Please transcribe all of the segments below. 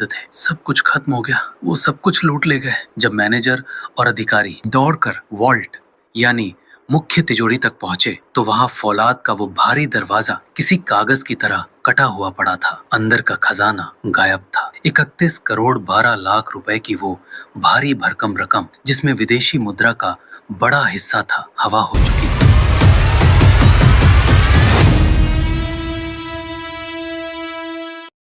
थे। सब कुछ खत्म हो गया, वो सब कुछ लूट ले गए। जब मैनेजर और अधिकारी दौड़कर वॉल्ट यानी मुख्य तिजोरी तक पहुंचे तो वहां फौलाद का वो भारी दरवाजा किसी कागज की तरह कटा हुआ पड़ा था। अंदर का खजाना गायब था। 31 करोड़ 12 लाख रुपए की वो भारी भरकम रकम, जिसमें विदेशी मुद्रा का बड़ा हिस्सा था, हवा हो चुकी थी।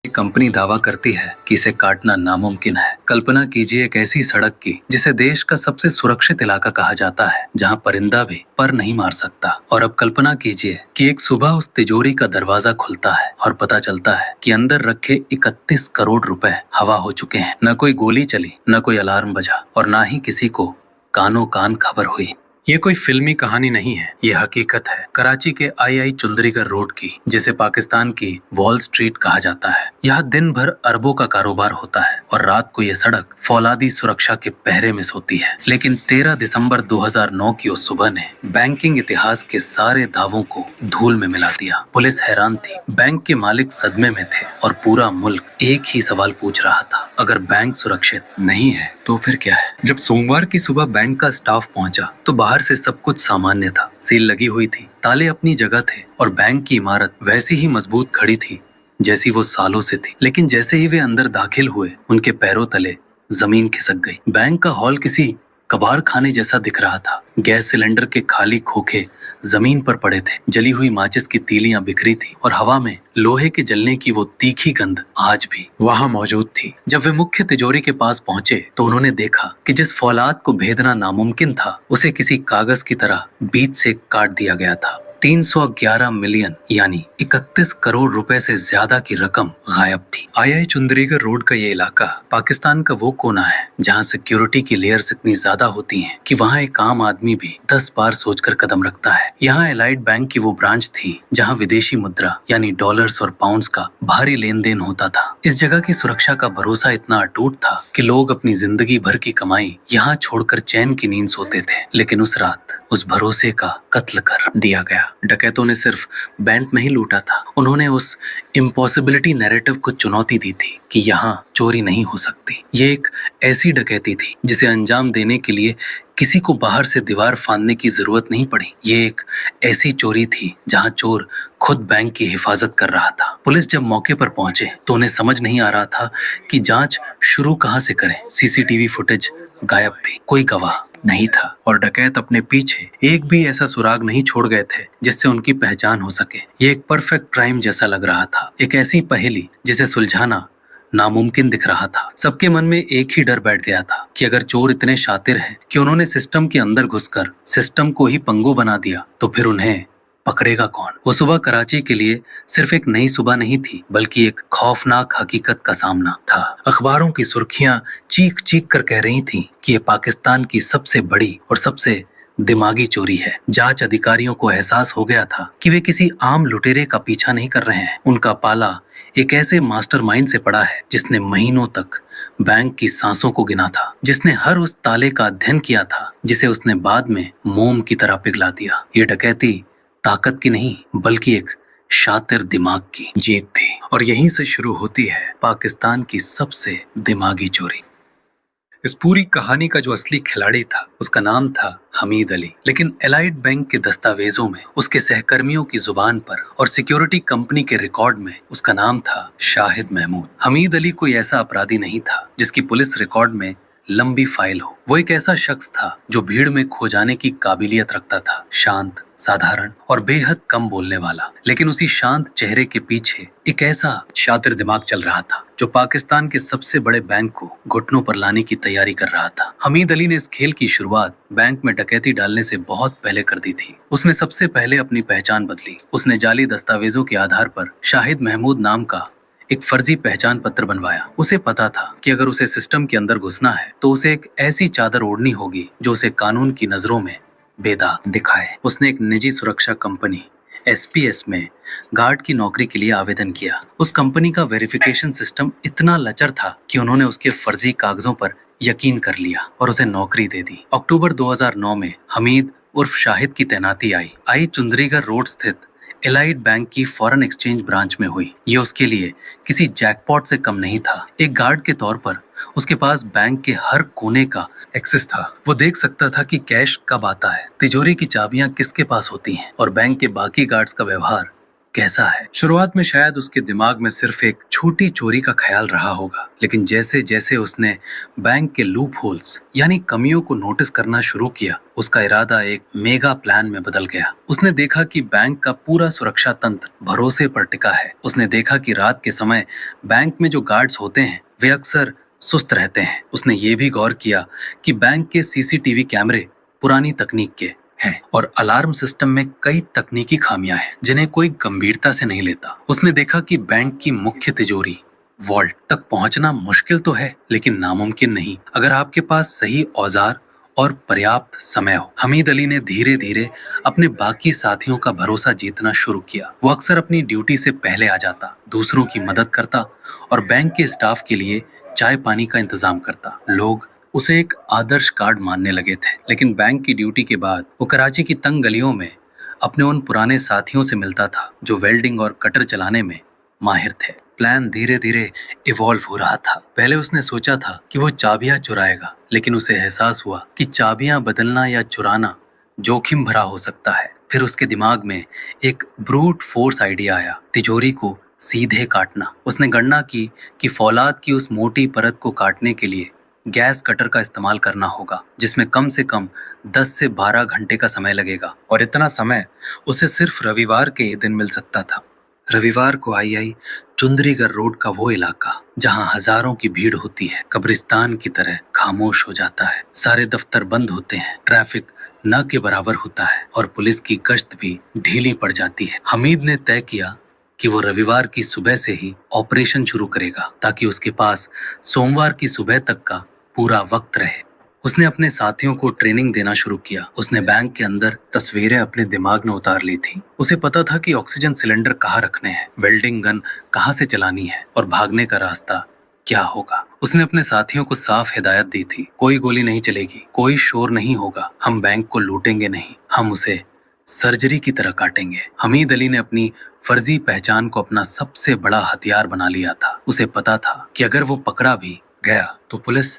कंपनी दावा करती है कि इसे काटना नामुमकिन है। कल्पना कीजिए एक ऐसी सड़क की जिसे देश का सबसे सुरक्षित इलाका कहा जाता है, जहां परिंदा भी पर नहीं मार सकता। और अब कल्पना कीजिए कि एक सुबह उस तिजोरी का दरवाजा खुलता है और पता चलता है कि अंदर रखे 31 करोड़ रुपए हवा हो चुके हैं। न कोई गोली चली, न कोई अलार्म बजा और न ही किसी को कानों कान खबर हुई। ये कोई फिल्मी कहानी नहीं है, ये हकीकत है कराची के आई चुंदरीगर रोड की, जिसे पाकिस्तान की वॉल स्ट्रीट कहा जाता है। यहाँ दिन भर अरबों का कारोबार होता है और रात को ये सड़क फौलादी सुरक्षा के पहरे में सोती है। लेकिन 13 दिसंबर 2009 की उस सुबह ने बैंकिंग इतिहास के सारे दावों को धूल में मिला दिया। पुलिस हैरान थी, बैंक के मालिक सदमे में थे और पूरा मुल्क एक ही सवाल पूछ रहा था, अगर बैंक सुरक्षित नहीं है तो फिर क्या है? जब सोमवार की सुबह बैंक का स्टाफ पहुंचा तो बाहर से सब कुछ सामान्य था। सील लगी हुई थी, ताले अपनी जगह थे और बैंक की इमारत वैसी ही मजबूत खड़ी थी जैसी वो सालों से थी। लेकिन जैसे ही वे अंदर दाखिल हुए, उनके पैरों तले जमीन खिसक गई। बैंक का हॉल किसी कबाड़ खाने जैसा दिख रहा था। गैस सिलेंडर के खाली खोखे जमीन पर पड़े थे, जली हुई माचिस की तीलियां बिखरी थी और हवा में लोहे के जलने की वो तीखी गंध आज भी वहां मौजूद थी। जब वे मुख्य तिजोरी के पास पहुंचे तो उन्होंने देखा कि जिस फौलाद को भेदना नामुमकिन था, उसे किसी कागज की तरह बीच से काट दिया गया था। 311 मिलियन यानी 31 करोड़ रुपए से ज्यादा की रकम गायब थी। आई चुंदरीगर रोड का ये इलाका पाकिस्तान का वो कोना है जहां सिक्योरिटी की लेयर्स इतनी ज्यादा होती हैं कि वहां एक आम आदमी भी 10 बार सोचकर कदम रखता है। यहाँ एलाइड बैंक की वो ब्रांच थी जहां विदेशी मुद्रा यानी डॉलर्स और पाउंड्स का भारी लेन देन होता था। इस जगह की सुरक्षा का भरोसा इतना अटूट था कि लोग अपनी जिंदगी भर की कमाई यहाँ छोड़कर चैन की नींद सोते थे। लेकिन उस रात उस भरोसे का कत्ल कर दिया गया। डकैतों ने सिर्फ बैंक नहीं लूटा था, उन्होंने उस इम्पॉसिबिलिटी नैरेटिव को चुनौती दी थी कि यहाँ चोरी नहीं हो सकती। ये एक ऐसी डकैती थी जिसे अंजाम देने के लिए किसी को बाहर से दीवार फांदने की जरूरत नहीं पड़ी। ये एक ऐसी चोरी थी जहां चोर खुद बैंक की हिफाजत कर रहा था। पुलिस जब मौके पर पहुंचे तो उन्हें समझ नहीं आ रहा था कि जांच शुरू कहां से करें। सीसीटीवी फुटेज गायब थी, कोई गवाह नहीं था और डकैत अपने पीछे एक भी ऐसा सुराग नहीं छोड़ गए थे जिससे उनकी पहचान हो सके। ये एक परफेक्ट क्राइम जैसा लग रहा था, एक ऐसी पहेली जिसे सुलझाना नामुमकिन दिख रहा था। सबके मन में एक ही डर बैठ गया था कि अगर चोर इतने शातिर हैं कि उन्होंने सिस्टम के अंदर घुसकर सिस्टम को ही पंगु बना दिया, तो फिर उन्हें पकड़ेगा कौन? वो सुबह कराची के लिए सिर्फ एक नई सुबह नहीं थी, बल्कि एक खौफनाक हकीकत का सामना था। अखबारों की सुर्खियां चीख चीख कर कह रही थीं कि ये पाकिस्तान की सबसे बड़ी और सबसे दिमागी चोरी है। जांच अधिकारियों को एहसास हो गया था कि वे किसी आम लुटेरे का पीछा नहीं कर रहे हैं। उनका पाला एक ऐसे मास्टरमाइंड से पड़ा है जिसने महीनों तक बैंक की सांसों को गिना था, जिसने हर उस ताले का अध्ययन किया था जिसे उसने बाद में मोम की तरह पिघला दिया। ये डकैती ताकत की नहीं, बल्कि एक शातिर दिमाग की जीत थी और यहीं से शुरू होती है पाकिस्तान की सबसे दिमागी चोरी। इस पूरी कहानी का जो असली खिलाड़ी था उसका नाम था हमीद अली। लेकिन एलाइड बैंक के दस्तावेजों में, उसके सहकर्मियों की जुबान पर और सिक्योरिटी कंपनी के रिकॉर्ड में उसका नाम था शाहिद महमूद। हमीद अली कोई ऐसा अपराधी नहीं था जिसकी पुलिस रिकॉर्ड में लंबी फाइल हो। वो एक ऐसा शख्स था जो भीड़ में खो जाने की काबिलियत रखता था, शांत, साधारण और बेहद कम बोलने वाला। लेकिन उसी शांत चेहरे के पीछे एक ऐसा शातिर दिमाग चल रहा था जो पाकिस्तान के सबसे बड़े बैंक को घुटनों पर लाने की तैयारी कर रहा था। हमीद अली ने इस खेल की शुरुआत बैंक में डकैती डालने से बहुत पहले कर दी थी। उसने सबसे पहले अपनी पहचान बदली। उसने जाली दस्तावेजों के आधार पर शाहिद महमूद नाम का एक फर्जी पहचान पत्र बनवाया। उसे पता था कि अगर उसे सिस्टम के अंदर घुसना है तो उसे एक ऐसी चादर ओढ़नी होगी जो उसे कानून की नजरों में बेदाग दिखाए। उसने एक निजी सुरक्षा कंपनी SPS में गार्ड की नौकरी के लिए आवेदन किया। उस कंपनी का वेरिफिकेशन सिस्टम इतना लचर था कि उन्होंने उसके फर्जी कागजों पर यकीन कर लिया और उसे नौकरी दे दी। अक्टूबर 2009 में हमीद उर्फ शाहिद की तैनाती आई चुंदरीगर रोड स्थित एलाइड बैंक की फॉरेन एक्सचेंज ब्रांच में हुई। ये उसके लिए किसी जैकपॉट से कम नहीं था। एक गार्ड के तौर पर उसके पास बैंक के हर कोने का एक्सेस था। वो देख सकता था कि कैश कब आता है, तिजोरी की चाबियां किसके पास होती हैं और बैंक के बाकी गार्ड्स का व्यवहार कैसा है। शुरुआत में शायद उसके दिमाग में सिर्फ एक छोटी चोरी का ख्याल रहा होगा, लेकिन जैसे जैसे उसने बैंक के लूप होल्स यानी कमियों को नोटिस करना शुरू किया, उसका इरादा एक मेगा प्लान में बदल गया। उसने देखा कि बैंक का पूरा सुरक्षा तंत्र भरोसे पर टिका है। उसने देखा कि रात के समय बैंक में जो गार्ड्स होते हैं वे अक्सर सुस्त रहते हैं। उसने ये भी गौर किया कि बैंक के सीसीटीवी कैमरे पुरानी तकनीक के हैं और अलार्म सिस्टम में कई तकनीकी खामियां हैं जिन्हें कोई गंभीरता से नहीं लेता। उसने देखा कि बैंक की मुख्य तिजोरी वॉल्ट तक पहुंचना मुश्किल तो है, लेकिन नामुमकिन नहीं अगर आपके पास सही औजार और पर्याप्त समय हो। हमीद अली ने धीरे धीरे अपने बाकी साथियों का भरोसा जीतना शुरू किया। वो अक्सर अपनी ड्यूटी से पहले आ जाता, दूसरों की मदद करता और बैंक के स्टाफ के लिए चाय पानी का इंतजाम करता। लोग उसे एक आदर्श गार्ड मानने लगे थे, लेकिन बैंक की ड्यूटी के बाद वो कराची की तंग गलियों में अपने उन पुराने साथियों से मिलता था जो वेल्डिंग और कटर चलाने में माहिर थे। प्लान धीरे धीरे इवॉल्व हो रहा था। पहले उसने सोचा था कि वो चाबियां चुराएगा, लेकिन उसे एहसास हुआ कि चाबियां बदलना या चुराना जोखिम भरा हो सकता है। फिर उसके दिमाग में एक ब्रूट फोर्स आइडिया आया, तिजोरी को सीधे काटना। उसने गणना की कि फौलाद की उस मोटी परत को काटने के लिए गैस कटर का इस्तेमाल करना होगा, जिसमें कम से कम 10 से 12 घंटे का समय लगेगा और इतना समय उसे सिर्फ रविवार के ही दिन मिल सकता था। रविवार को आई चुंदरीगढ़ रोड का वो इलाका जहां हजारों की भीड़ होती है, कब्रिस्तान की तरह खामोश हो जाता है। सारे दफ्तर बंद होते हैं, ट्रैफिक न के बराबर होता है और पुलिस की गश्त भी ढीली पड़ जाती है। हमीद ने तय किया कि वो रविवार की सुबह से ही ऑपरेशन शुरू करेगा ताकि उसके पास सोमवार की सुबह तक का पूरा वक्त रहे। उसने अपने साथियों को ट्रेनिंग देना शुरू किया। उसने बैंक के अंदर तस्वीरें अपने दिमाग में उतार ली थी। उसे पता था कि ऑक्सीजन सिलेंडर कहाँ रखने हैं, वेल्डिंग गन कहाँ से चलानी है और भागने का रास्ता क्या होगा। उसने अपने साथियों को साफ हिदायत दी थी, कोई गोली नहीं चलेगी, कोई शोर नहीं होगा, हम बैंक को लूटेंगे नहीं, हम उसे सर्जरी की तरह काटेंगे। हमीद अली ने अपनी फर्जी पहचान को अपना सबसे बड़ा हथियार बना लिया था। उसे पता था कि अगर वो पकड़ा भी गया तो पुलिस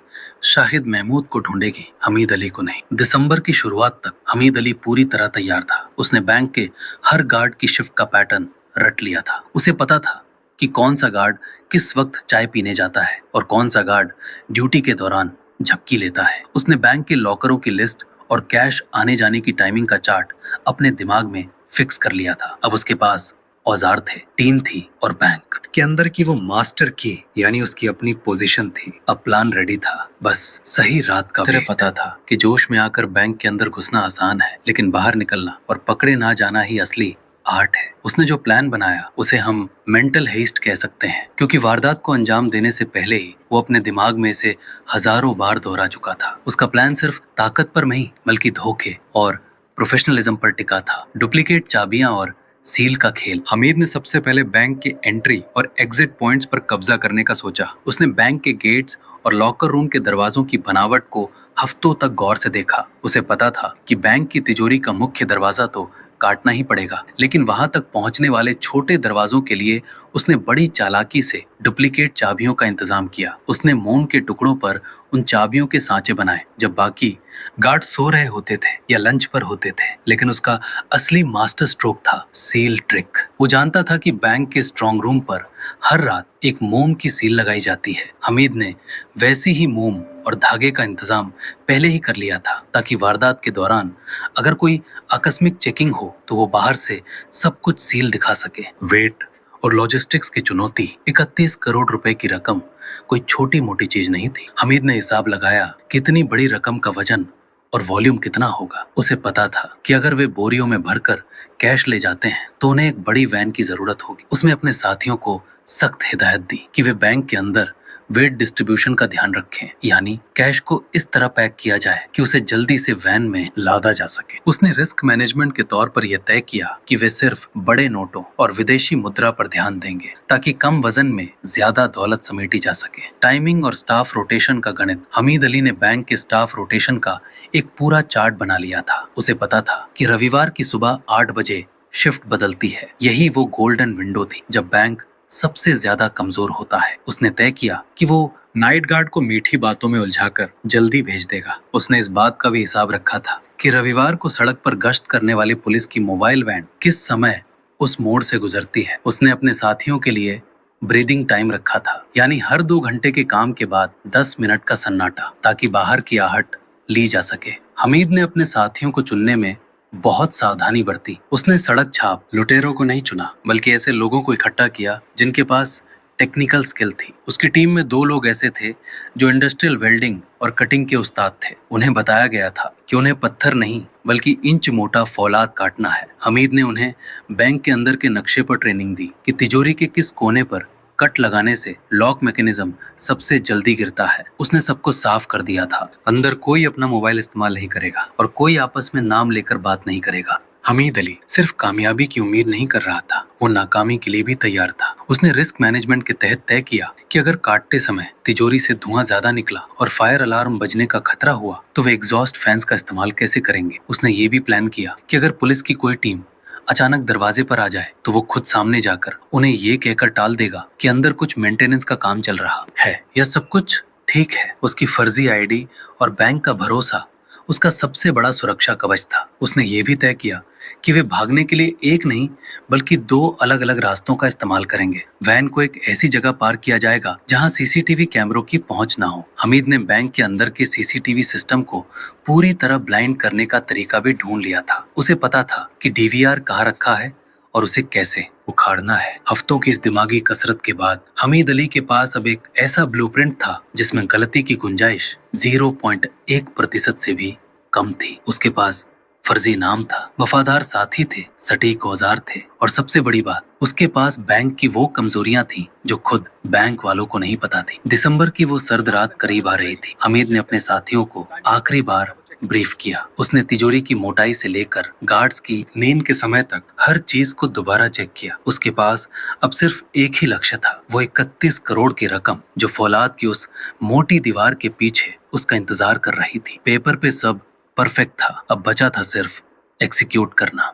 शाहिद महमूद को ढूंढेगी, हमीद अली को नहीं। दिसंबर की शुरुआत तक हमीद अली पूरी तरह तैयार था। उसने बैंक के हर गार्ड की शिफ्ट का पैटर्न रट लिया था। उसे पता था कि कौन सा गार्ड किस वक्त चाय पीने जाता है और कौन सा गार्ड ड्यूटी के दौरान झपकी लेता है। उसने बैंक के लॉकरों की लिस्ट और कैश आने जाने की टाइमिंग का चार्ट अपने दिमाग में फिक्स कर लिया था। अब उसके पास औजार थे, टीम थी और बैंक के अंदर की वो मास्टर की यानी उसकी अपनी पोजीशन थी। अब प्लान रेडी था, बस सही रात का वेट। पता था कि जोश में आकर बैंक के अंदर घुसना आसान है, लेकिन बाहर निकलना और पकड़े ना जाना ही असली आर्ट है। उसने जो प्लान बनाया उसे हम मेंटल हेस्ट कह सकते हैं, क्योंकि वारदात को अंजाम देने से पहले ही वो अपने दिमाग में इसे हजारों बार दोहरा चुका था। उसका प्लान सिर्फ ताकत पर नहीं बल्कि धोखे और प्रोफेशनलिज्म पर टिका था। डुप्लीकेट चाबियां और सील का खेल। हमीद ने सबसे पहले बैंक के एंट्री और एग्जिट पॉइंट्स पर कब्जा करने का सोचा। उसने बैंक के गेट्स और लॉकर रूम के दरवाजों की बनावट को हफ्तों तक गौर से देखा। उसे पता था कि बैंक की तिजोरी का मुख्य दरवाजा तो काटना ही पड़ेगा, लेकिन वहां तक पहुंचने वाले छोटे दरवाजों के लिए उसने बड़ी चालाकी से डुप्लीकेट चाबियों का इंतजाम किया। उसने मोम के टुकड़ों पर उन चाबियों के सांचे बनाए जब बाकी गार्ड सो रहे होते थे या लंच पर होते थे, लेकिन उसका असली मास्टर स्ट्रोक था सील ट्रिक। वो जानता था कि बैंक के स्ट्रांग रूम पर हर रात एक मोम की सील लगाई जाती है। हमीद ने वैसी ही मोम और धागे का इंतजाम पहले ही कर लिया था ताकि वारदात के दौरान अगर कोई आकस्मिक चेकिंग हो तो वो बाहर से सब कुछ सील दिखा सके। वेट और लॉजिस्टिक्स की चुनौती, 31 करोड़ रुपए की रकम कोई छोटी मोटी चीज नहीं थी। हमीद ने हिसाब लगाया कितनी बड़ी रकम का वजन और वॉल्यूम कितना होगा। उसे पता था कि अगर वे बोरियों में भरकर कैश ले जाते हैं तो उन्हें एक बड़ी वैन की जरूरत होगी। उसने अपने साथियों को सख्त हिदायत दी कि वे बैंक के अंदर वेट डिस्ट्रीब्यूशन का ध्यान रखें, यानी कैश को इस तरह पैक किया जाए कि उसे जल्दी से वैन में लादा जा सके। उसने रिस्क मैनेजमेंट के तौर पर यह तय किया कि वे सिर्फ बड़े नोटों और विदेशी मुद्रा पर ध्यान देंगे ताकि कम वजन में ज्यादा दौलत समेटी जा सके। टाइमिंग और स्टाफ रोटेशन का गणित। हमीद अली ने बैंक के स्टाफ रोटेशन का एक पूरा चार्ट बना लिया था। उसे पता था कि रविवार की सुबह 8 बजे शिफ्ट बदलती है। यही वो गोल्डन विंडो थी जब बैंक सबसे ज्यादा कमजोर होता है। उसने तय किया कि वो नाइट गार्ड को मीठी बातों में उलझाकर जल्दी भेज देगा। उसने इस बात का भी हिसाब रखा था कि रविवार को सड़क पर गश्त करने वाली पुलिस की मोबाइल वैन किस समय उस मोड़ से गुजरती है। उसने अपने साथियों के लिए ब्रीदिंग टाइम रखा था, यानी हर 2 घंटे के काम के बाद 10 मिनट का सन्नाटा, ताकि बाहर की आहट ली जा सके। हमीद ने अपने साथियों को चुनने में बहुत सावधानी बरती। उसने सड़क छाप लुटेरों को नहीं चुना, बल्कि ऐसे लोगों को इकट्ठा किया जिनके पास टेक्निकल स्किल थी। उसकी टीम में 2 लोग ऐसे थे जो इंडस्ट्रियल वेल्डिंग और कटिंग के उस्ताद थे। उन्हें बताया गया था कि उन्हें पत्थर नहीं बल्कि इंच मोटा फौलाद काटना है। हमीद ने उन्हें बैंक के अंदर के नक्शे पर ट्रेनिंग दी कि तिजोरी के किस कोने पर कट लगाने से लॉक मैकेनिज्म सबसे जल्दी गिरता है। उसने सबको साफ कर दिया था, अंदर कोई अपना मोबाइल इस्तेमाल नहीं करेगा और कोई आपस में नाम लेकर बात नहीं करेगा। हमीद अली सिर्फ कामयाबी की उम्मीद नहीं कर रहा था, वो नाकामी के लिए भी तैयार था। उसने रिस्क मैनेजमेंट के तहत तय किया कि अगर काटते समय तिजोरी से धुआं ज्यादा निकला और फायर अलार्म बजने का खतरा हुआ तो वे एग्जॉस्ट फैंस का इस्तेमाल कैसे करेंगे। उसने ये भी प्लान किया कि अगर पुलिस की कोई टीम अचानक दरवाजे पर आ जाए तो वो खुद सामने जाकर उन्हें ये कहकर टाल देगा कि अंदर कुछ मेंटेनेंस का काम चल रहा है। यह सब कुछ ठीक है। उसकी फर्जी आईडी और बैंक का भरोसा उसका सबसे बड़ा सुरक्षा कवच था। उसने ये भी तय किया कि वे भागने के लिए एक नहीं बल्कि 2 अलग-अलग रास्तों का इस्तेमाल करेंगे। वैन को एक ऐसी जगह पार्क किया जाएगा जहां सीसीटीवी कैमरों की पहुंच ना हो। हमीद ने बैंक के अंदर के सीसीटीवी सिस्टम को पूरी तरह ब्लाइंड करने का तरीका भी ढूंढ लिया था। उसे पता था कि डीवीआर कहाँ रखा है और उसे कैसे उखाड़ना है। हफ्तों की इस दिमागी कसरत के बाद हमीद अली के पास अब एक ऐसा ब्लूप्रिंट था जिसमें गलती की गुंजाइश 0.1% से भी कम थी। उसके पास फर्जी नाम था, वफादार साथी थे, सटीक औजार थे और सबसे बड़ी बात, उसके पास बैंक की वो कमजोरियां थी जो खुद बैंक वालों को नहीं पता थी। दिसंबर की वो सर्द रात करीब आ रही थी। हमीद ने अपने साथियों को आखिरी बार ब्रीफ किया। उसने तिजोरी की मोटाई से लेकर गार्ड्स की नींद के समय तक हर चीज को दोबारा चेक किया। उसके पास अब सिर्फ एक ही लक्ष्य था, वो 31 करोड़ की रकम जो फौलाद की उस मोटी दीवार के पीछे उसका इंतजार कर रही थी। पेपर पे सब परफेक्ट था, अब बचा था सिर्फ एग्जीक्यूट करना।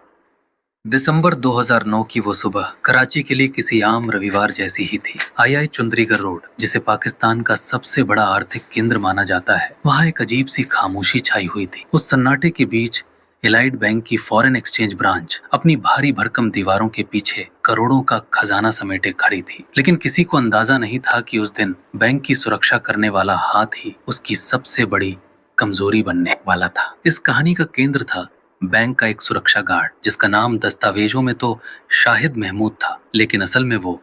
दिसंबर 2009 की वो सुबह कराची के लिए किसी आम रविवार जैसी ही थी। आई चुंदरीगढ़ रोड, जिसे पाकिस्तान का सबसे बड़ा आर्थिक केंद्र माना जाता है, वहाँ एक अजीब सी खामोशी छाई हुई थी। उस सन्नाटे के बीच एलाइड बैंक की फॉरेन एक्सचेंज ब्रांच अपनी भारी भरकम दीवारों के पीछे करोड़ों का खजाना समेटे खड़ी थी। लेकिन किसी को अंदाजा नहीं था कि उस दिन बैंक की सुरक्षा करने वाला हाथ ही उसकी सबसे बड़ी कमजोरी बनने वाला था। इस कहानी का केंद्र था बैंक का एक सुरक्षा गार्ड, जिसका नाम दस्तावेजों में तो शाहिद महमूद था, लेकिन असल में वो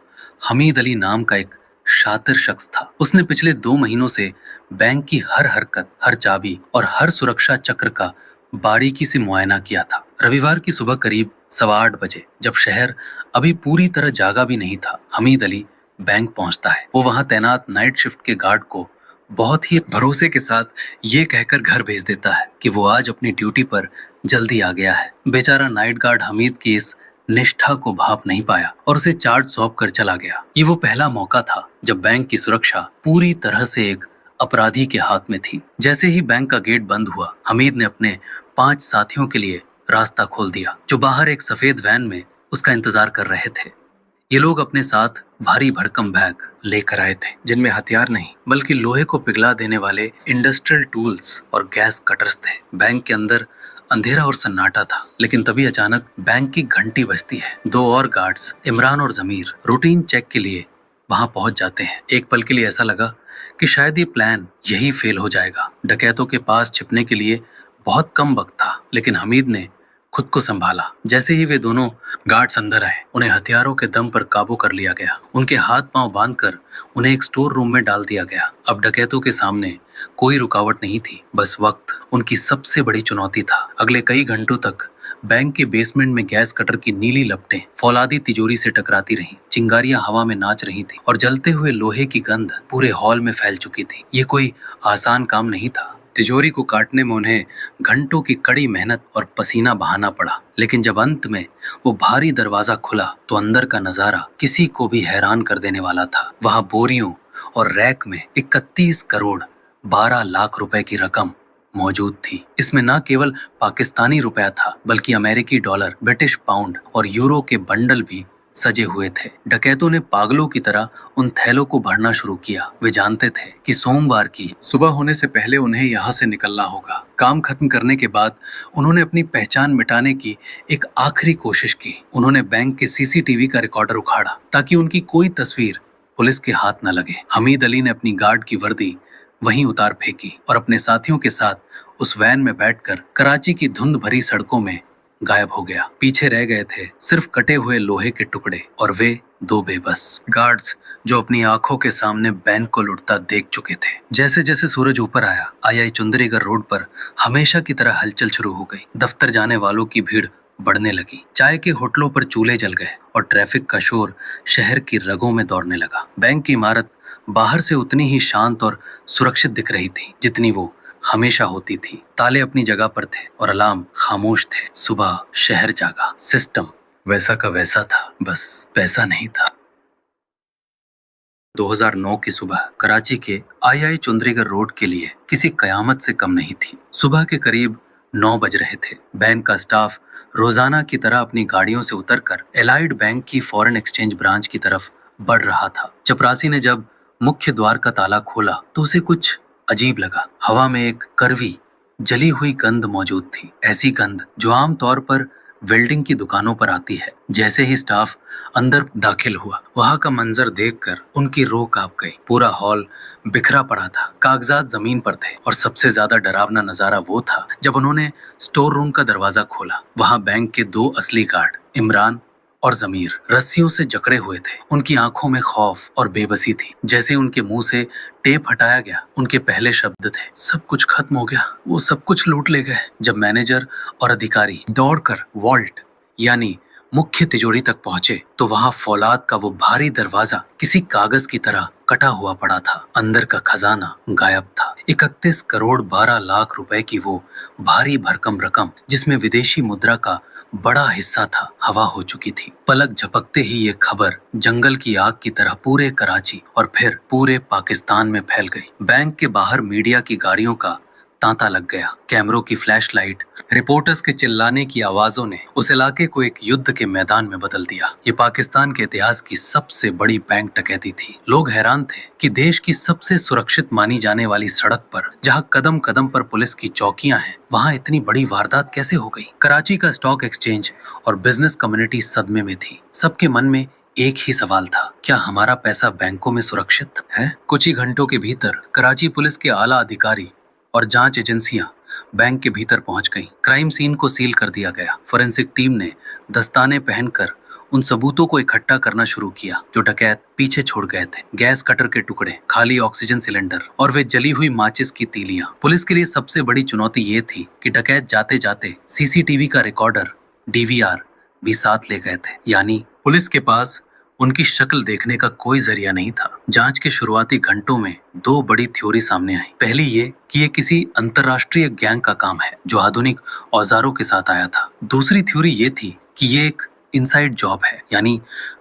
हमीद अली नाम का एक शातिर शख्स था। उसने पिछले 2 महीनों से बैंक की हर हरकत, हर चाबी और हर सुरक्षा चक्र का बारीकी से मुआयना किया था। रविवार की सुबह करीब 8:15 बजे, जब शहर अभी पूरी तरह जागा भी नहीं था, हमीद अली बैंक पहुंचता है। वो वहां तैनात नाइट शिफ्ट के गार्ड को बहुत ही भरोसे के साथ ये कहकर घर भेज देता है कि वो आज अपनी ड्यूटी पर जल्दी आ गया है। बेचारा नाइट गार्ड हमीद की इस निष्ठा को भाप नहीं पाया और उसे चार्ज सौंप कर चला गया। ये वो पहला मौका था जब बैंक की सुरक्षा पूरी तरह से एक अपराधी के हाथ में थी। जैसे ही बैंक का गेट बंद हुआ, हमीद ने अपने 5 साथियों के लिए रास्ता खोल दिया, जो बाहर एक सफेद वैन में उसका इंतजार कर रहे थे। ये लोग अपने साथ भारी भरकम बैग लेकर आए थे, जिनमें हथियार नहीं बल्कि लोहे को पिघला देने वाले इंडस्ट्रियल टूल्स और गैस कटर्स थे। बैंक के अंदर अंधेरा और सन्नाटा था, लेकिन तभी अचानक बैंक की घंटी बजती है। 2 और गार्ड्स, इमरान और जमीर, रूटीन चेक के लिए वहां पहुंच जाते हैं। एक पल के लिए ऐसा लगा कि शायद ये प्लान यही फेल हो जाएगा। डकैतों के पास छिपने के लिए बहुत कम वक्त था, लेकिन हमीद ने खुद को संभाला। जैसे ही वे दोनों गार्ड्स अंदर आए, उन्हें हथियारों के दम पर काबू कर लिया गया। उनके हाथ पांव बांधकर उन्हें एक स्टोर रूम में डाल दिया गया। अब डकैतों के सामने कोई रुकावट नहीं थी, बस वक्त उनकी सबसे बड़ी चुनौती था। अगले कई घंटों तक बैंक के बेसमेंट में गैस कटर की नीली लपटें फौलादी तिजोरी से टकराती रहीं, चिंगारियां हवा में नाच रही थी और जलते हुए लोहे की गंध पूरे हॉल में फैल चुकी थी। ये कोई आसान काम नहीं था। तिजोरी को काटने में उन्हें घंटों की कड़ी मेहनत और पसीना बहाना पड़ा, लेकिन जब अंत में वो भारी दरवाजा खुला तो अंदर का नजारा किसी को भी हैरान कर देने वाला था। वहां बोरियों और रैक में 31 करोड़ 12 लाख रुपए की रकम मौजूद थी। इसमें न केवल पाकिस्तानी रुपया था बल्कि अमेरिकी डॉलर, ब्रिटिश पाउंड और यूरो के बंडल भी सजे हुए थे। डकैतों ने पागलों की तरह उन थैलों को भरना शुरू किया। वे जानते थे कि सोमवार की सुबह होने से पहले उन्हें यहाँ से निकलना होगा। काम खत्म करने के बाद उन्होंने अपनी पहचान मिटाने की एक आखिरी कोशिश की। उन्होंने बैंक के सीसीटीवी का रिकॉर्डर उखाड़ा ताकि उनकी कोई तस्वीर पुलिस के हाथ न लगे। हमीद अली ने अपनी गार्ड की वर्दी वहीं उतार फेंकी और अपने साथियों के साथ उस वैन में बैठकर कराची की धुंध भरी सड़कों में गायब हो गया। पीछे रह गए थे सिर्फ कटे हुए लोहे के टुकड़े और वे दो बेबस गार्ड्स जो अपनी आंखों के सामने बैंक को लुटता देख चुके थे। जैसे जैसे सूरज ऊपर आया, आई चुंदरीगढ़ रोड पर हमेशा की तरह हलचल शुरू हो गई। दफ्तर जाने वालों की भीड़ बढ़ने लगी। चाय के होटलों पर चूल्हे जल गए और ट्रैफिक का शोर शहर की रगों में दौड़ने लगा। बैंक की इमारत बाहर से उतनी ही शांत और सुरक्षित दिख रही थी जितनी वो हमेशा होती थी। ताले अपनी जगह पर थे और अलार्म खामोश थे। सुबह शहर जागा। सिस्टम वैसा का वैसा था, बस पैसा नहीं था। 2009 की सुबह कराची के आई चुंदरीगढ़ रोड के लिए किसी कयामत से कम नहीं थी। सुबह के करीब 9 बज रहे थे। बैंक का स्टाफ रोजाना की तरह अपनी गाड़ियों से उतरकर एलाइड बैंक की फॉरेन एक्सचेंज ब्रांच की तरफ बढ़ रहा था। चपरासी ने जब मुख्य द्वार का ताला खोला तो उसे कुछ अजीब लगा। हवा में एक कड़वी जली हुई गंध मौजूद थी, ऐसी गंध जो आमतौर पर वेल्डिंग की दुकानों पर आती है। जैसे ही स्टाफ अंदर दाखिल हुआ, वहां का मंजर देखकर उनकी रूह कांप गई। पूरा हॉल बिखरा पड़ा था, कागजात जमीन पर थे और सबसे ज्यादा डरावना नजारा वो था जब उन्होंने स्टोर रूम का दरवाजा खोला। वहां बैंक के दो असली गार्ड इमरान और जमीर रस्सियों से जकड़े हुए थे। उनकी आंखों में खौफ और बेबसी थी। जैसे उनके मुंह से टेप हटाया गया, उनके पहले शब्द थे, सब कुछ खत्म हो गया, वो सब कुछ लूट ले गए। जब मैनेजर और अधिकारी दौड़कर वॉल्ट यानी मुख्य तिजोरी तक पहुंचे तो वहां फौलाद का वो भारी दरवाजा किसी कागज की तरह कटा हुआ पड़ा था। अंदर का खजाना गायब था। 31 करोड़ 12 लाख रुपए की वो भारी भरकम रकम, जिसमें विदेशी मुद्रा का बड़ा हिस्सा था, हवा हो चुकी थी। पलक झपकते ही ये खबर जंगल की आग की तरह पूरे कराची और फिर पूरे पाकिस्तान में फैल गई। बैंक के बाहर मीडिया की गाड़ियों का तांता लग गया। कैमरों की फ्लैशलाइट, रिपोर्टर्स के चिल्लाने की आवाजों ने उस इलाके को एक युद्ध के मैदान में बदल दिया। ये पाकिस्तान के इतिहास की सबसे बड़ी बैंक डकैती थी। लोग हैरान थे कि देश की सबसे सुरक्षित मानी जाने वाली सड़क पर, जहां कदम कदम पर पुलिस की चौकियां हैं, वहां इतनी बड़ी वारदात कैसे हो गई। कराची का स्टॉक एक्सचेंज और बिजनेस कम्युनिटी सदमे में थी। सबके मन में एक ही सवाल था, क्या हमारा पैसा बैंकों में सुरक्षित है? कुछ ही घंटों के भीतर कराची पुलिस के आला अधिकारी और जांच एजेंसियां बैंक के भीतर पहुंच गईं। क्राइम सीन को सील कर दिया गया। फोरेंसिक टीम ने दस्ताने पहनकर उन सबूतों को इकट्ठा करना शुरू किया जो डकैत पीछे छोड़ गए थे। गैस कटर के टुकड़े, खाली ऑक्सीजन सिलेंडर और वे जली हुई माचिस की तीलियां। पुलिस के लिए सबसे बड़ी चुनौती ये थी कि डकैत जाते जाते सीसीटीवी का रिकॉर्डर, डीवीआर भी साथ ले गए थे। यानी पुलिस के पास उनकी शक्ल देखने का कोई जरिया नहीं था। जांच के शुरुआती घंटों में दो बड़ी थ्योरी सामने आई। पहली ये कि ये किसी अंतरराष्ट्रीय गैंग का काम है जो आधुनिक औजारों के साथ आया था। दूसरी थ्योरी ये थी कि ये एक इनसाइड जॉब है, यानी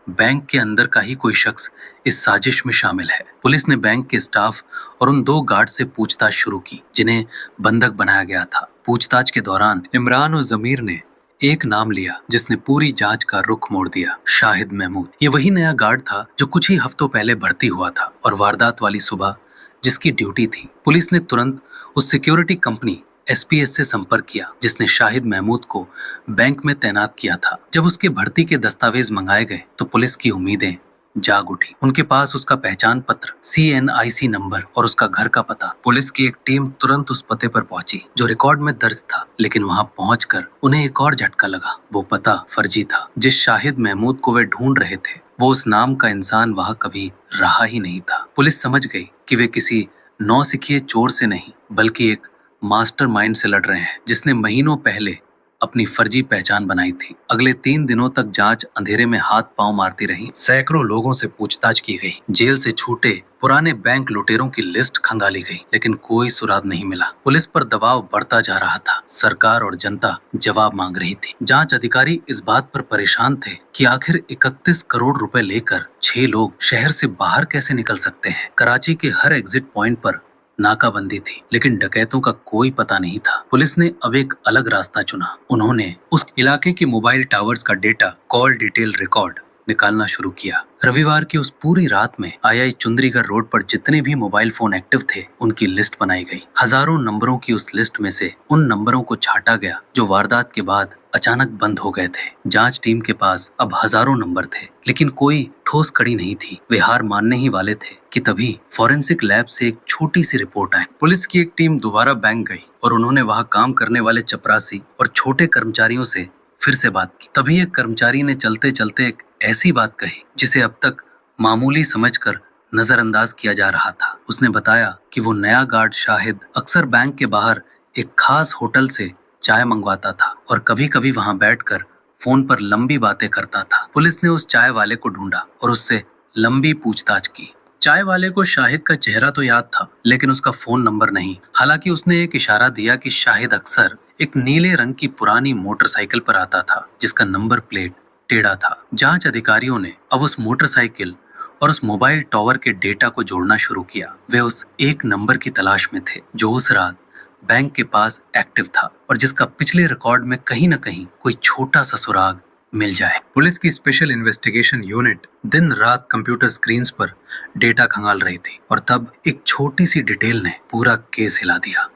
बैंक के अंदर का ही कोई शख्स इस साजिश में शामिल है। पुलिस ने बैंक के स्टाफ और उन दो गार्ड से पूछताछ शुरू की जिन्हें बंधक बनाया गया था। पूछताछ के दौरान इमरान और जमीर ने एक नाम लिया जिसने पूरी जांच का रुख मोड़ दिया, शाहिद महमूद। ये वही नया गार्ड था जो कुछ ही हफ्तों पहले भर्ती हुआ था और वारदात वाली सुबह जिसकी ड्यूटी थी। पुलिस ने तुरंत उस सिक्योरिटी कंपनी एसपीएस से संपर्क किया जिसने शाहिद महमूद को बैंक में तैनात किया था। जब उसके भर्ती के दस्तावेज मंगाए गए तो पुलिस की उम्मीदें जाग उठी। उनके पास उसका पहचान पत्र, CNIC नंबर और उसका घर का पता। पुलिस की एक टीम तुरंत उस पते पर पहुंची जो रिकॉर्ड में दर्ज था, लेकिन वहां पहुंचकर उन्हें एक और झटका लगा। वो पता फर्जी था। जिस शाहिद महमूद को वे ढूंढ रहे थे वो उस नाम का इंसान वहां कभी रहा ही नहीं था। पुलिस समझ गई कि वे किसी नौसिखिए चोर से नहीं बल्कि एक मास्टरमाइंड से लड़ रहे हैं जिसने महीनों पहले अपनी फर्जी पहचान बनाई थी। अगले 3 दिनों तक जांच अंधेरे में हाथ पांव मारती रही। सैकड़ों लोगों से पूछताछ की गई। जेल से छूटे पुराने बैंक लुटेरों की लिस्ट खंगाली गई, लेकिन कोई सुराग नहीं मिला। पुलिस पर दबाव बढ़ता जा रहा था। सरकार और जनता जवाब मांग रही थी। जांच अधिकारी इस बात पर परेशान थे कि आखिर 31 करोड़ रुपए लेकर 6 लोग शहर से बाहर कैसे निकल सकते हैं। कराची के हर एग्जिट पॉइंट पर नाकाबंदी थी, लेकिन डकैतों का कोई पता नहीं था। पुलिस ने अब एक अलग रास्ता चुना। उन्होंने उस इलाके के मोबाइल टावर्स का डेटा, कॉल डिटेल रिकॉर्ड निकालना शुरू किया। रविवार की उस पूरी रात में आई चुंदरीगढ़ रोड पर जितने भी मोबाइल फोन एक्टिव थे, उनकी लिस्ट बनाई गई। हजारों नंबरों की उस लिस्ट में से उन नंबरों को छांटा गया जो वारदात के बाद अचानक बंद हो गए थे। जांच टीम के पास अब हजारों नंबर थे, लेकिन कोई ठोस कड़ी नहीं थी। वे हार मानने ही वाले थे कि तभी फॉरेंसिक लैब से एक छोटी सी रिपोर्ट आई। पुलिस की एक टीम दोबारा बैंक गई और उन्होंने वहां काम करने वाले चपरासी और छोटे कर्मचारियों से फिर से बात की। तभी एक कर्मचारी ने चलते चलते एक ऐसी बात कही जिसे अब तक मामूली समझकर नजरअंदाज किया जा रहा था। उसने बताया कि वो नया गार्ड शाहिद अक्सर बैंक के बाहर एक खास होटल से चाय मंगवाता था और कभी कभी वहां बैठकर फोन पर लंबी बातें करता था। पुलिस ने उस चाय वाले को ढूंढा और उससे लंबी पूछताछ की। चाय वाले को शाहिद का चेहरा तो याद था, लेकिन उसका फोन नंबर नहीं। हालांकि उसने एक इशारा दिया कि शाहिद अक्सर एक नीले रंग की पुरानी मोटरसाइकिल पर आता था जिसका नंबर प्लेट टेढ़ा था। जांच अधिकारियों ने अब उस मोटरसाइकिल और उस मोबाइल टावर के डेटा को जोड़ना शुरू किया। वे उस एक नंबर की तलाश में थे जो उस रात बैंक के पास एक्टिव था और जिसका पिछले रिकॉर्ड में कहीं न कहीं कोई छोटा सा सुराग मिल जाए। पुलिस की स्पेशल इन्वेस्टिगेशन यूनिट दिन रात कंप्यूटर स्क्रीन्स पर डेटा खंगाल रही थी और तब एक छोटी सी डिटेल ने पूरा केस हिला दिया।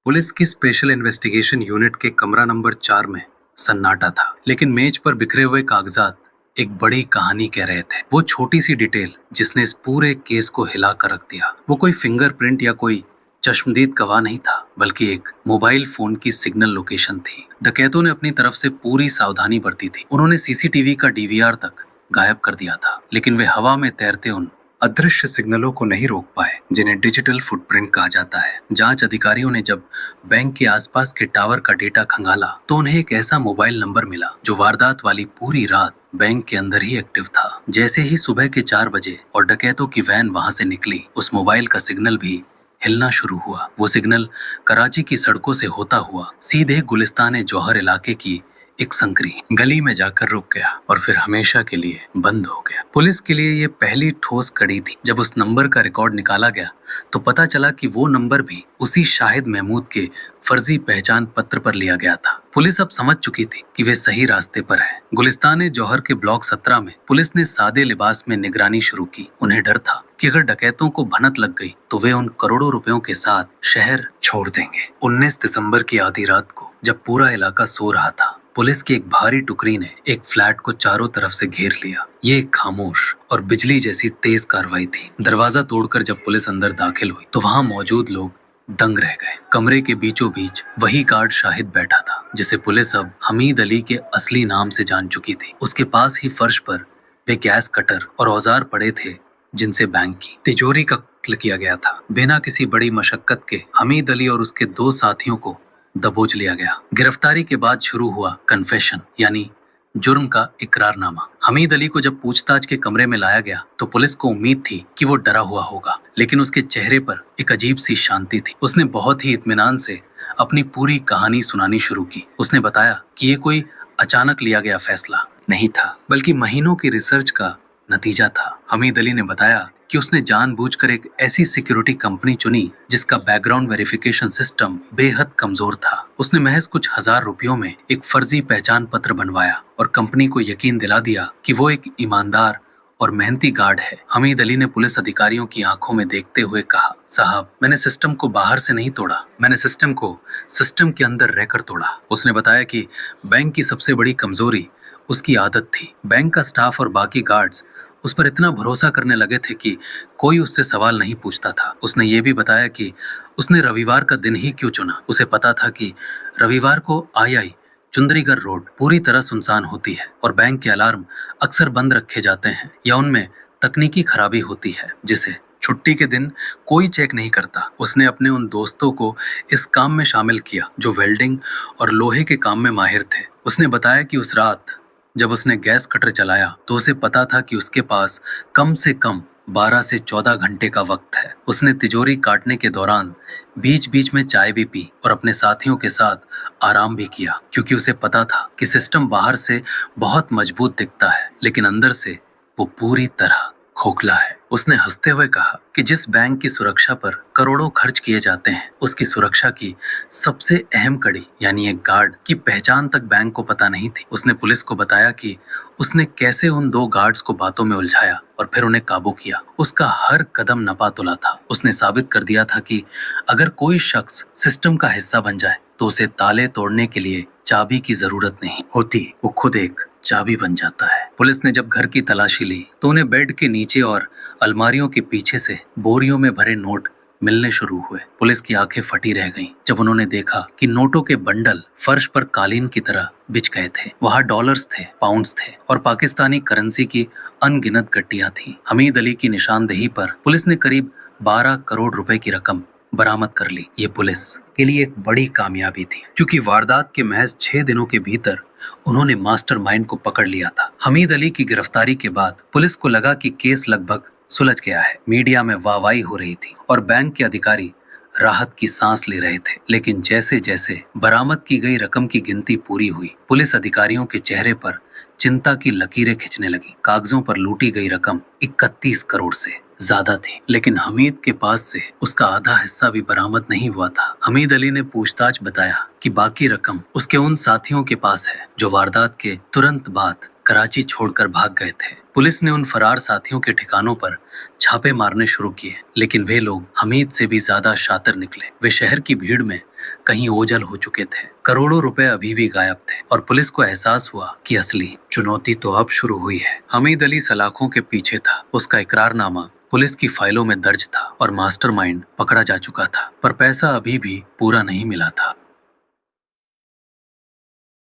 पुलिस की स्पेशल इन्वेस्टिगेशन यूनिट के कमरा नंबर 4 में सन्नाटा था, लेकिन मेज पर बिखरे हुए कागजात एक बड़ी कहानी कह रहे थे। वो छोटी सी डिटेल जिसने इस पूरे केस को हिला कर रख दिया, वो कोई फिंगरप्रिंट या कोई चश्मदीद गवाह नहीं था, बल्कि एक मोबाइल फोन की सिग्नल लोकेशन थी। डकैतों ने अपनी तरफ से पूरी सावधानी बरती थी। उन्होंने सीसीटीवी का डीवीआर तक गायब कर दिया था, लेकिन वे हवा में तैरते उन अदृश्य सिग्नलों को नहीं रोक पाए जिन्हें डिजिटल फुटप्रिंट कहा जाता है। जांच अधिकारियों ने जब बैंक के आसपास के टावर का डेटा खंगाला तो उन्हें एक ऐसा मोबाइल नंबर मिला जो वारदात वाली पूरी रात बैंक के अंदर ही एक्टिव था। जैसे ही सुबह के 4 बजे और डकैतों की वैन वहां से निकली, उस मोबाइल का सिग्नल भी हिलना शुरू हुआ। वो सिग्नल कराची की सड़कों से होता हुआ सीधे गुलिस्तान जौहर इलाके की एक संकरी गली में जाकर रुक गया और फिर हमेशा के लिए बंद हो गया। पुलिस के लिए ये पहली ठोस कड़ी थी। जब उस नंबर का रिकॉर्ड निकाला गया तो पता चला कि वो नंबर भी उसी शाहिद महमूद के फर्जी पहचान पत्र पर लिया गया था। पुलिस अब समझ चुकी थी कि वे सही रास्ते पर है। गुलिस्तान जौहर के ब्लॉक 17 में पुलिस ने सादे लिबास में निगरानी शुरू की। उन्हें डर था कि अगर डकैतों को भनक लग गई तो वे उन करोड़ों रुपयों के साथ शहर छोड़ देंगे। 19 दिसंबर की आधी रात को जब पूरा इलाका सो रहा था, पुलिस की एक भारी टुकड़ी ने एक फ्लैट को चारों तरफ से घेर लिया। ये एक खामोश और बिजली जैसी तेज कार्रवाई थी। दरवाजा तोड़कर जब पुलिस अंदर दाखिल हुई तो वहां मौजूद लोग दंग रह गए। कमरे के बीचों बीच वही गार्ड शाहिद बैठा था जिसे पुलिस अब हमीद अली के असली नाम से जान चुकी थी। उसके पास ही फर्श पर वे गैस कटर और औजार पड़े थे जिनसे बैंक की तिजोरी का कत्ल किया गया था। बिना किसी बड़ी मशक्कत के हमीद अली और उसके 2 साथियों को दबोच लिया गया। गिरफ्तारी के बाद शुरू हुआ कन्फेशन यानी जुर्म का इकरारनामा। हमीद अली को जब पूछताछ के कमरे में लाया गया तो पुलिस को उम्मीद थी कि वो डरा हुआ होगा, लेकिन उसके चेहरे पर एक अजीब सी शांति थी। उसने बहुत ही इत्मीनान से अपनी पूरी कहानी सुनानी शुरू की। उसने बताया कि ये कोई अचानक लिया गया फैसला नहीं था, बल्कि महीनों की रिसर्च का नतीजा था। हमीद अली ने बताया कि उसने जानबूझकर एक ऐसी सिक्योरिटी कंपनी चुनी जिसका बैकग्राउंड वेरिफिकेशन सिस्टम बेहद कमजोर था। उसने महज कुछ हजार रुपयों में एक फर्जी पहचान पत्र बनवाया और कंपनी को यकीन दिला दिया कि वो एक ईमानदार और मेहनती गार्ड है। हमीद अली ने पुलिस अधिकारियों की आंखों में देखते हुए कहा, साहब, मैंने सिस्टम को बाहर से नहीं तोड़ा, मैंने सिस्टम को सिस्टम के अंदर रहकर तोड़ा। उसने बताया कि बैंक की सबसे बड़ी कमजोरी उसकी आदत थी। बैंक का स्टाफ और बाकी गार्ड्स उस पर इतना भरोसा करने लगे थे कि कोई उससे सवाल नहीं पूछता था। उसने ये भी बताया कि उसने रविवार का दिन ही क्यों चुना। उसे पता था कि रविवार को आई चुंदरीगढ़ रोड पूरी तरह सुनसान होती है और बैंक के अलार्म अक्सर बंद रखे जाते हैं या उनमें तकनीकी खराबी होती है जिसे छुट्टी के दिन कोई चेक नहीं करता। उसने अपने उन दोस्तों को इस काम में शामिल किया जो वेल्डिंग और लोहे के काम में माहिर थे। उसने बताया कि उस रात जब उसने गैस कटर चलाया तो उसे पता था कि उसके पास कम से कम 12 से 14 घंटे का वक्त है। उसने तिजोरी काटने के दौरान बीच बीच में चाय भी पी और अपने साथियों के साथ आराम भी किया, क्योंकि उसे पता था कि सिस्टम बाहर से बहुत मजबूत दिखता है लेकिन अंदर से वो पूरी तरह खोखला है। उसने हंसते हुए कहा कि जिस बैंक की सुरक्षा पर करोड़ों खर्च किए जाते हैं, उसकी सुरक्षा की सबसे अहम कड़ी यानी एक गार्ड की पहचान तक बैंक को पता नहीं थी। उसने पुलिस को बताया कि उसने कैसे उन 2 गार्ड्स को बातों में उलझाया और फिर उन्हें काबू किया। उसका हर कदम नपातुला था। उसने साबित कर दिया था कि अगर कोई शख्स सिस्टम का हिस्सा बन जाए तो उसे ताले तोड़ने के लिए चाबी की जरूरत नहीं होती, वो खुद एक चाबी बन जाता है। पुलिस ने जब घर की तलाशी ली तो उन्हें बेड के नीचे और अलमारियों के पीछे से बोरियों में भरे नोट मिलने शुरू हुए। पुलिस की आंखें फटी रह गईं जब उन्होंने देखा कि नोटों के बंडल फर्श पर कालीन की तरह बिछ गए थे। वहां डॉलर्स थे, पाउंड्स थे और पाकिस्तानी करेंसी की अनगिनत गड्डियां थीं। हमीद अली की निशानदेही पर पुलिस ने करीब 12 करोड़ रुपए की रकम बरामद कर ली। ये पुलिस के लिए एक बड़ी कामयाबी थी, क्योंकि वारदात के महज 6 दिनों के भीतर उन्होंने मास्टरमाइंड को पकड़ लिया था। हमीद अली की गिरफ्तारी के बाद पुलिस को लगा कि केस लगभग सुलझ गया है। मीडिया में वाहवाही हो रही थी और बैंक के अधिकारी राहत की सांस ले रहे थे। लेकिन जैसे जैसे बरामद की गई रकम की गिनती पूरी हुई, पुलिस अधिकारियों के चेहरे पर चिंता की लकीरें खिंचने लगी। कागजों पर लूटी गई रकम 31 करोड़ से ज्यादा थी, लेकिन हमीद के पास से उसका आधा हिस्सा भी बरामद नहीं हुआ था। हमीद अली ने पूछताछ बताया कि बाकी रकम उसके उन साथियों के पास है जो वारदात के तुरंत बाद कराची छोड़कर भाग गए थे। पुलिस ने उन फरार साथियों के ठिकानों पर छापे मारने शुरू किए, लेकिन वे लोग हमीद से भी ज्यादा शातिर निकले। वे शहर की भीड़ में कहीं ओझल हो चुके थे। करोड़ों रुपए अभी भी गायब थे और पुलिस को एहसास हुआ कि असली चुनौती तो अब शुरू हुई है। हमीद अली सलाखों के पीछे था। उसका इकरारनामा पुलिस की फाइलों में दर्ज था और मास्टरमाइंड पकड़ा जा चुका था, पर पैसा अभी भी पूरा नहीं मिला था।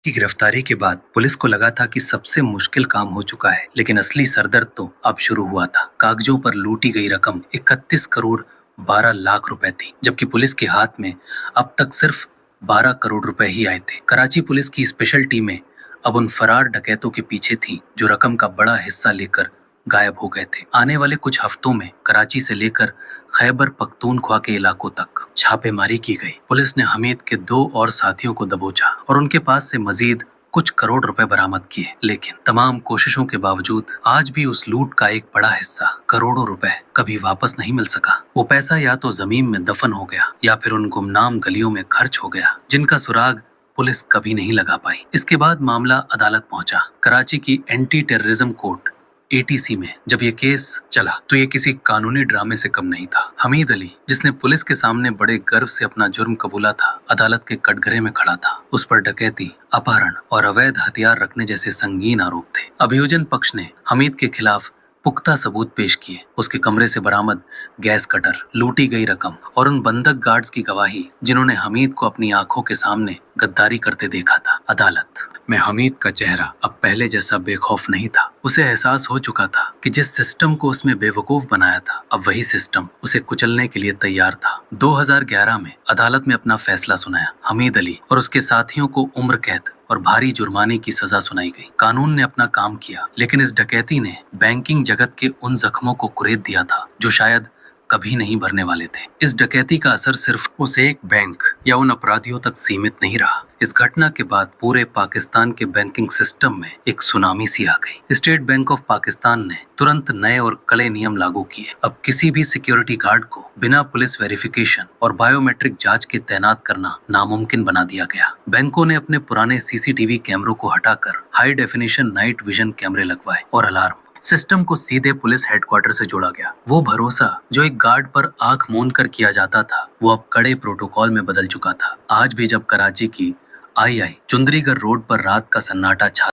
की गिरफ्तारी के बाद पुलिस को लगा था कि सबसे मुश्किल काम हो चुका है, लेकिन असली सरदर्द तो अब शुरू हुआ था। कागजों पर लूटी गई रकम 31 करोड़ 12 लाख रुपए थी, जबकि पुलिस के हाथ में अब तक सिर्फ 12 करोड़ रुपए ही आए थे। कराची पुलिस की स्पेशल टीमें अब उन फरार डकैतों के पीछे थीं जो रकम का बड़ा हिस्सा लेकर गायब हो गए थे। आने वाले कुछ हफ्तों में कराची से लेकर खैबर पख्तूनख्वा के इलाकों तक छापेमारी की गई। पुलिस ने हमीद के 2 और साथियों को दबोचा और उनके पास से मजीद कुछ करोड़ रुपए बरामद किए, लेकिन तमाम कोशिशों के बावजूद आज भी उस लूट का एक बड़ा हिस्सा, करोड़ों रुपए, कभी वापस नहीं मिल सका। वो पैसा या तो जमीन में दफन हो गया या फिर उन गुमनाम गलियों में खर्च हो गया जिनका सुराग पुलिस कभी नहीं लगा पाई। इसके बाद मामला अदालत पहुंचा। कराची की एंटी टेररिज्म कोर्ट एटीसी में जब ये केस चला तो ये किसी कानूनी ड्रामे से कम नहीं था। हमीद अली, जिसने पुलिस के सामने बड़े गर्व से अपना जुर्म कबूला था, अदालत के कटघरे में खड़ा था। उस पर डकैती, अपहरण और अवैध हथियार रखने जैसे संगीन आरोप थे। अभियोजन पक्ष ने हमीद के खिलाफ पुख्ता सबूत पेश किए। उसके कमरे से बरामद गैस कटर, लूटी गई रकम और उन बंधक गार्ड्स की गवाही जिन्होंने हमीद को अपनी आंखों के सामने गद्दारी करते देखा था। अदालत में हमीद का चेहरा अब पहले जैसा बेखौफ नहीं था। उसे एहसास हो चुका था कि जिस सिस्टम को उसने बेवकूफ बनाया था, अब वही सिस्टम उसे कुचलने के लिए तैयार था। 2011 में अदालत में अपना फैसला सुनाया। हमीद अली और उसके साथियों को उम्र कैद और भारी जुर्माने की सजा सुनाई गई। कानून ने अपना काम किया, लेकिन इस डकैती ने बैंकिंग जगत के उन जख्मों को कुरेद दिया था जो शायद कभी नहीं भरने वाले थे। इस डकैती का असर सिर्फ उस एक बैंक या उन अपराधियों तक सीमित नहीं रहा। इस घटना के बाद पूरे पाकिस्तान के बैंकिंग सिस्टम में एक सुनामी सी आ गई। स्टेट बैंक ऑफ पाकिस्तान ने तुरंत नए और कड़े नियम लागू किए। अब किसी भी सिक्योरिटी गार्ड को बिना पुलिस वेरिफिकेशन और बायोमेट्रिक जांच के तैनात करना नामुमकिन बना दिया गया। बैंकों ने अपने पुराने सीसीटीवी कैमरों को हटाकर हाई डेफिनेशन नाइट विजन कैमरे लगवाए और अलार्म सिस्टम को सीधे पुलिस हेडक्वार्टर से जोड़ा गया। वो भरोसा जो एक गार्ड पर आंख मूंद कर किया जाता था, वो अब कड़े प्रोटोकॉल में बदल चुका था। आज भी जब कराची की आई चुंदरीगढ़ रोड पर रात का सन्नाटा छा